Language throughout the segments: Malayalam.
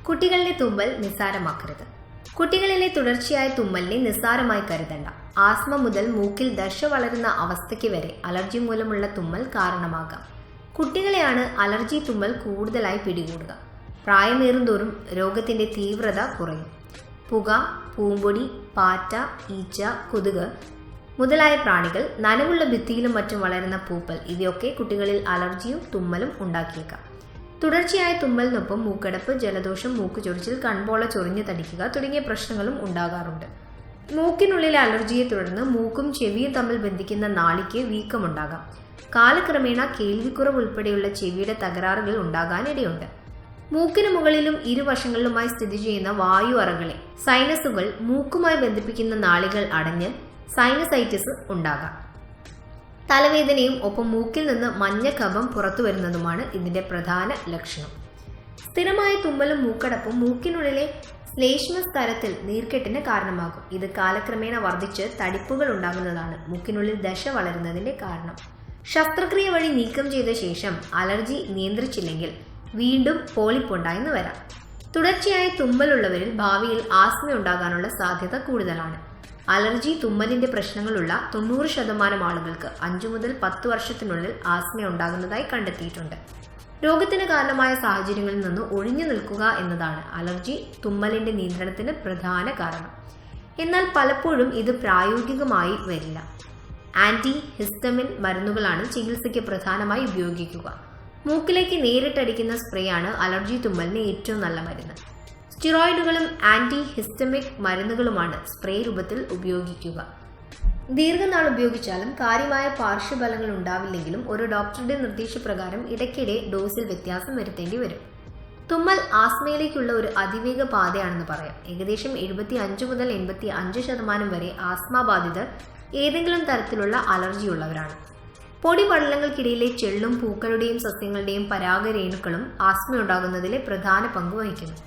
കുട്ടികളിലെ തുമ്മൽ നിസ്സാരമാക്കരുത്. കുട്ടികളിലെ തുടർച്ചയായ തുമ്മലിനെ നിസ്സാരമായി കരുതണ്ട. ആസ്മ മുതൽ മൂക്കിൽ ദശ വളരുന്ന അവസ്ഥയ്ക്ക് വരെ അലർജി മൂലമുള്ള തുമ്മൽ കാരണമാകാം. കുട്ടികളെയാണ് അലർജി തുമ്മൽ കൂടുതലായി പിടികൂടുക. പ്രായമേറുന്തോറും രോഗത്തിന്റെ തീവ്രത കുറയും. പുക, പൂമ്പൊടി, പാറ്റ, ഈച്ച, കൊതുക് മുതലായ പ്രാണികൾ, നനവുള്ള ഭിത്തിയിലും മറ്റും വളരുന്ന പൂപ്പൽ ഇവയൊക്കെ കുട്ടികളിൽ അലർജിയും തുമ്മലും ഉണ്ടാക്കിയേക്കാം. തുടർച്ചയായ തുമ്മലിനൊപ്പം മൂക്കടപ്പ്, ജലദോഷം, മൂക്കുചൊറിച്ചിൽ, കൺപോള ചൊറിഞ്ഞു തടിക്കുക തുടങ്ങിയ പ്രശ്നങ്ങളും ഉണ്ടാകാറുണ്ട്. മൂക്കിനുള്ളിലെ അലർജിയെ തുടർന്ന് മൂക്കും ചെവിയും തമ്മിൽ ബന്ധിക്കുന്ന നാളിക്ക് വീക്കമുണ്ടാകാം. കാലക്രമേണ കേൾവിക്കുറവ് ഉൾപ്പെടെയുള്ള ചെവിയുടെ തകരാറുകൾ ഉണ്ടാകാനിടയുണ്ട്. മൂക്കിന് മുകളിലും ഇരുവശങ്ങളിലുമായി സ്ഥിതി ചെയ്യുന്ന വായു അറകളെ, സൈനസുകൾ, മൂക്കുമായി ബന്ധിപ്പിക്കുന്ന നാളികൾ അടഞ്ഞ് സൈനസൈറ്റിസ് ഉണ്ടാകാം. തലവേദനയും ഒപ്പം മൂക്കിൽ നിന്ന് മഞ്ഞ കഫം പുറത്തു വരുന്നതുമാണ് ഇതിന്റെ പ്രധാന ലക്ഷണം. സ്ഥിരമായ തുമ്മലും മൂക്കടപ്പും മൂക്കിനുള്ളിലെ ശ്ലേഷ്മ സ്തരത്തിൽ നീർക്കെട്ടിന് കാരണമാകും. ഇത് കാലക്രമേണ വർദ്ധിച്ച് തടിപ്പുകൾ ഉണ്ടാകുന്നതാണ് മൂക്കിനുള്ളിൽ ദശ വളരുന്നതിന്റെ കാരണം. ശസ്ത്രക്രിയ വഴി നീക്കം ചെയ്ത ശേഷം അലർജി നിയന്ത്രിച്ചില്ലെങ്കിൽ വീണ്ടും പോളിപ്പുണ്ടായെന്ന് വരാം. തുടർച്ചയായ തുമ്മലുള്ളവരിൽ ഭാവിയിൽ ആസ്മ ഉണ്ടാകാനുള്ള സാധ്യത കൂടുതലാണ്. അലർജി തുമ്മലിന്റെ പ്രശ്നങ്ങളുള്ള 90% ആളുകൾക്ക് 5 മുതൽ 10 വർഷത്തിനുള്ളിൽ ആസ്മ ഉണ്ടാകുന്നതായി കണ്ടെത്തിയിട്ടുണ്ട്. രോഗത്തിന് കാരണമായ സാഹചര്യങ്ങളിൽ നിന്ന് ഒഴിഞ്ഞു നിൽക്കുക എന്നതാണ് അലർജി തുമ്മലിന്റെ നിയന്ത്രണത്തിന് പ്രധാന കാരണം. എന്നാൽ പലപ്പോഴും ഇത് പ്രായോഗികമായി വരില്ല. ആന്റി ഹിസ്റ്റമിൻ മരുന്നുകളാണ് ചികിത്സയ്ക്ക് പ്രധാനമായി ഉപയോഗിക്കുക. മൂക്കിലേക്ക് നേരിട്ടടിക്കുന്ന സ്പ്രേ ആണ് അലർജി തുമ്മലിന് ഏറ്റവും നല്ല മരുന്ന്. സ്റ്റിറോയിഡുകളും ആന്റി ഹിസ്റ്റമിക് മരുന്നുകളുമാണ് സ്പ്രേ രൂപത്തിൽ ഉപയോഗിക്കുക. ദീർഘനാൾ ഉപയോഗിച്ചാലും കാര്യമായ പാർശ്വഫലങ്ങൾ ഉണ്ടാവില്ലെങ്കിലും ഒരു ഡോക്ടറുടെ നിർദ്ദേശപ്രകാരം ഇടയ്ക്കിടെ ഡോസിൽ വ്യത്യാസം വരുത്തേണ്ടി വരും. തുമ്മൽ ആസ്മയിലേക്കുള്ള ഒരു അതിവേഗ പാതയാണെന്ന് പറയാം. ഏകദേശം 75 മുതൽ 85% വരെ ആസ്മ ബാധിതർ ഏതെങ്കിലും തരത്തിലുള്ള അലർജിയുള്ളവരാണ്. പൊടിപടലങ്ങൾക്കിടയിലെ ചെള്ളും പൂക്കളുടെയും സസ്യങ്ങളുടെയും പരാഗരേണുക്കളും ആസ്മ ഉണ്ടാകുന്നതിലെ പ്രധാന പങ്ക് വഹിക്കുന്നു.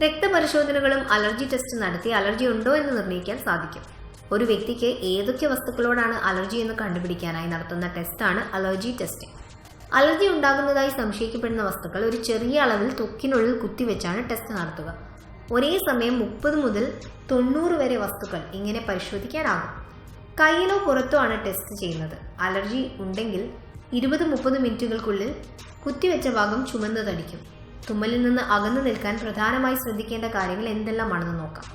രക്തപരിശോധനകളും അലർജി ടെസ്റ്റ് നടത്തി അലർജി ഉണ്ടോ എന്ന് നിർണ്ണയിക്കാൻ സാധിക്കും. ഒരു വ്യക്തിക്ക് ഏതൊക്കെ വസ്തുക്കളോടാണ് അലർജി എന്ന് കണ്ടുപിടിക്കാനായി നടത്തുന്ന ടെസ്റ്റാണ് അലർജി ടെസ്റ്റിംഗ്. അലർജി ഉണ്ടാകുന്നതായി സംശയിക്കപ്പെടുന്ന വസ്തുക്കൾ ഒരു ചെറിയ അളവിൽ ത്വക്കിനുള്ളിൽ കുത്തിവെച്ചാണ് ടെസ്റ്റ് നടത്തുക. ഒരേ സമയം 30 മുതൽ 90 വരെ വസ്തുക്കൾ ഇങ്ങനെ പരിശോധിക്കാനാകും. കയ്യിലോ പുറത്തോ ആണ് ടെസ്റ്റ് ചെയ്യുന്നത്. അലർജി ഉണ്ടെങ്കിൽ 20-30 മിനിറ്റുകൾക്കുള്ളിൽ കുത്തിവെച്ച ഭാഗം ചുമന്ന് തടിക്കും. തുമ്മലിൽ നിന്ന് അകന്നു നിൽക്കാൻ പ്രധാനമായി ശ്രദ്ധിക്കേണ്ട കാര്യങ്ങൾ എന്തെല്ലാമാണെന്ന് നോക്കാം.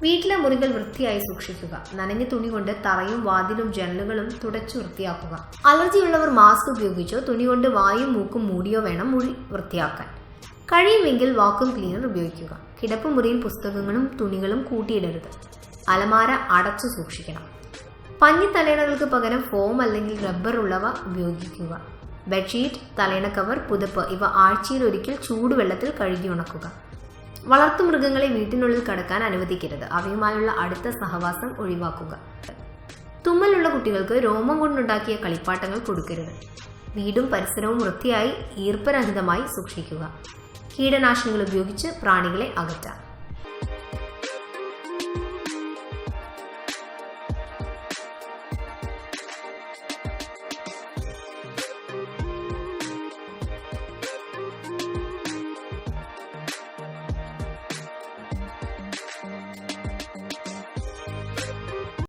വീട്ടിലെ മുറികൾ വൃത്തിയായി സൂക്ഷിക്കുക. നനഞ്ഞ തുണി കൊണ്ട് തറയും വാതിലും ജനലുകളും തുടച്ചു വൃത്തിയാക്കുക. അലർജിയുള്ളവർ മാസ്ക് ഉപയോഗിച്ചോ തുണി കൊണ്ട് വായും മൂക്കും മൂടിയോ വേണം മുറി വൃത്തിയാക്കാൻ. കഴിയുമെങ്കിൽ വാക്വം ക്ലീനർ ഉപയോഗിക്കുക. കിടപ്പുമുറിയിൽ പുസ്തകങ്ങളും തുണികളും കൂട്ടിയിടരുത്. അലമാര അടച്ചു സൂക്ഷിക്കണം. പഞ്ഞി തലയണകൾക്ക് പകരം ഫോം അല്ലെങ്കിൽ റബ്ബർ ഉള്ളവ ഉപയോഗിക്കുക. ബെഡ്ഷീറ്റ്, തലയണ കവർ, പുതപ്പ് ഇവ ആഴ്ചയിൽ ഒരിക്കൽ ചൂടുവെള്ളത്തിൽ കഴുകി ഉണക്കുക. വളർത്തുമൃഗങ്ങളെ വീട്ടിനുള്ളിൽ കടക്കാൻ അനുവദിക്കരുത്. അവയുമായുള്ള അടുത്ത സഹവാസം ഒഴിവാക്കുക. തുമ്മലുള്ള കുട്ടികൾക്ക് രോമം കൊണ്ടുണ്ടാക്കിയ കളിപ്പാട്ടങ്ങൾ കൊടുക്കരുത്. വീടും പരിസരവും വൃത്തിയായി ഈർപ്പരഹിതമായി സൂക്ഷിക്കുക. കീടനാശിനികൾ ഉപയോഗിച്ച് പ്രാണികളെ അകറ്റാം.